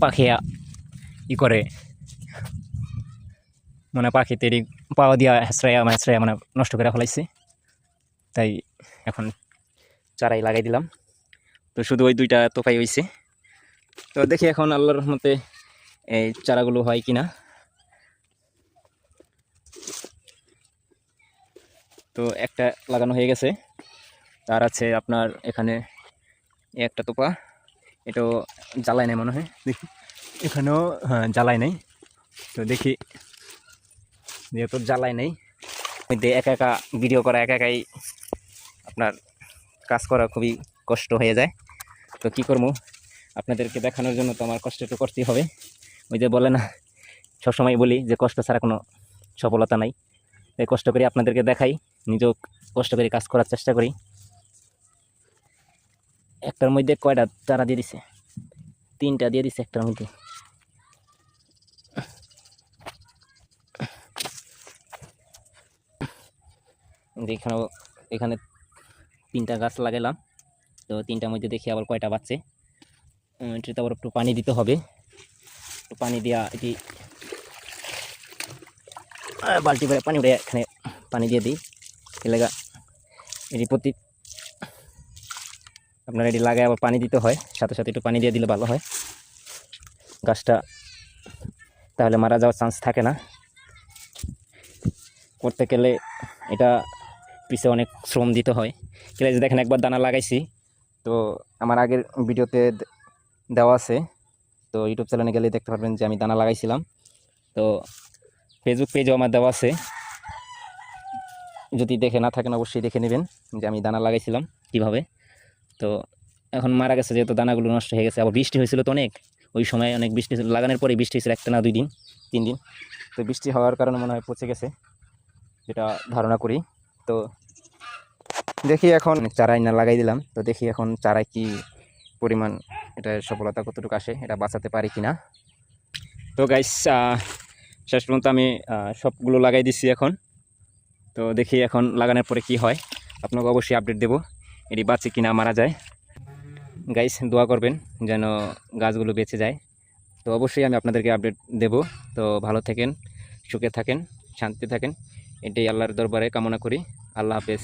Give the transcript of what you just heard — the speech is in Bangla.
পাখি ই করে মানে পাখি তেরি পাওয়া দিয়া হেঁচড়াইয়া মানে নষ্ট করে ফেলাইছে। তাই এখন চারাই লাগাই দিলাম। তো শুধু ওই দুইটা তোপাই হয়েছে। তো দেখি এখন আল্লাহর রহমতে এই চারাগুলো হয় কিনা। তো একটা লাগানো হয়ে গেছে, তার আছে আপনার এখানে একটা তোপা, এটাও জ্বালায় নাই মনে হয়, দেখি এখানেও হ্যাঁ জ্বালায় নাই। তো দেখি যেহেতু জ্বালায় নেই, একা একা ভিডিও করা একা একাই আপনার কাজ করা খুবই কষ্ট হয়ে যায়। তো কি করবো, আপনাদেরকে দেখানোর জন্য তো আমার কষ্ট তো করতেই হবে। ওই যে বলে না, সবসময় বলি যে কষ্ট ছাড়া কোনো সফলতা নাই। তাই কষ্ট করে আপনাদেরকে দেখাই, নিজেও কষ্ট করে কাজ করার চেষ্টা করি। একটার মধ্যে কয়টা চারা দিয়ে দিছে, 3টা দিয়ে দিছে একটার মধ্যে। যেখানেও এখানে 3টা গাছ লাগালাম। তো 3টার মধ্যে দেখি আবার কয়টা বাচ্চে। এটাতে আবার একটু পানি দিতে হবে। একটু পানি দিয়া এটি বালতি করে পানি উঠে এখানে পানি দিয়ে দিই। এলাকা এটি প্রতি আপনার এটি লাগায় আবার পানি দিতে হয়, সাথে সাথে একটু পানি দিয়ে দিলে ভালো হয় গাছটা, তাহলে মারা যাওয়ার চান্স থাকে না। করতে গেলে এটা পিছে অনেক শ্রম দিতে হয়। যে দেখেন একবার দানা লাগাইছি, তো আমার আগের ভিডিওতে দেওয়া আছে, তো ইউটিউব চ্যানেলে গেলে দেখতে পারবেন যে আমি দানা লাগাইছিলাম। তো ফেসবুক পেজও আমার দেওয়া আছে, যদি দেখে না থাকেন অবশ্যই দেখে নেবেন যে আমি দানা লাগাইছিলাম কিভাবে। তো এখন মারা গেছে, যেহেতু দানাগুলো নষ্ট হয়ে গেছে। আবার বৃষ্টি হয়েছিল তো অনেক, ওই সময় অনেক বৃষ্টি ছিল, লাগানোর পরে বৃষ্টি হয়েছিল 1 না 2 দিন 3 দিন। তো বৃষ্টি হওয়ার কারণে মনে হয় পচে গেছে, যেটা ধারণা করি। তো দেখি এখন চারাই না লাগাই দিলাম, তো দেখি এখন চারাই কি পরিমাণ এটা সফলতা কতটুকু আসে, এটা বাঁচাতে পারি কিনা। তো গাইস শেষ পর্যন্ত আমি সবগুলো লাগাই দিচ্ছি এখন। তো দেখি এখন লাগানোর পরে কি হয়, আপনাকে অবশ্যই আপডেট দেবো এটি বাঁচে কিনা মারা যায়। গাইস দোয়া করবেন যেন গাছগুলো বেঁচে যায়। তো অবশ্যই আমি আপনাদেরকে আপডেট দেব। তো ভালো থাকেন, সুখে থাকেন, শান্তি থাকেন, এটাই আল্লাহর দরবারে কামনা করি। আল্লাহ হাফেজ।